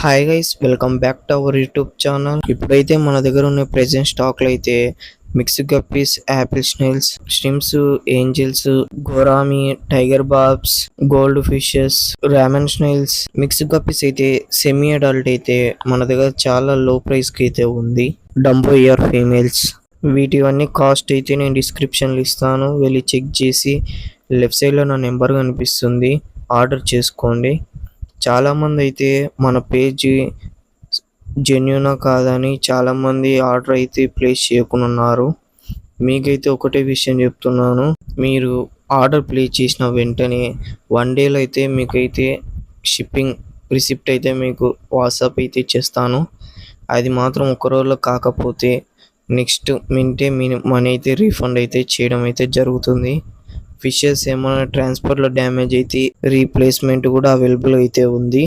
Hi guys, welcome back to our YouTube channel. ఇప్పుడైతే మన దగ్గర ఉన్న ప్రెజెంట్ స్టాక్లో అయితే mixed guppies, apple snails, shrimps, angels, gourami, tiger barbs, gold fishes, రామన్ స్నేల్స్. మిక్స్డ్ గప్పీస్ అయితే సెమీ అడల్ట్ అయితే మన దగ్గర చాలా లో ప్రైస్కి అయితే ఉంది. Dumbo ear females. వీటివన్నీ కాస్ట్ అయితే నేను డిస్క్రిప్షన్లో ఇస్తాను, వెళ్ళి చెక్ చేసి లెఫ్ట్ సైడ్లో నా నెంబర్ కనిపిస్తుంది, ఆర్డర్ చేసుకోండి. చాలామంది అయితే మన పేజ్ జెన్యూనా కాదని చాలామంది ఆర్డర్ అయితే ప్లేస్ చేయకున్నారు. మీకైతే ఒకటే విషయం చెప్తున్నాను, మీరు ఆర్డర్ ప్లేస్ చేసిన వెంటనే 1 డేలో అయితే మీకైతే షిప్పింగ్ రిసిప్ట్ అయితే మీకు వాట్సాప్ అయితే ఇచ్చేస్తాను. అది మాత్రం ఒక రోజులో కాకపోతే నెక్స్ట్ మినిటే మీ మనీ అయితే రీఫండ్ అయితే చేయడం అయితే జరుగుతుంది. ఫిషెస్ ఏమైనా ట్రాన్స్పోర్ట్లో డ్యామేజ్ అయితే రీప్లేస్మెంట్ కూడా అవైలబుల్ అయితే ఉంది.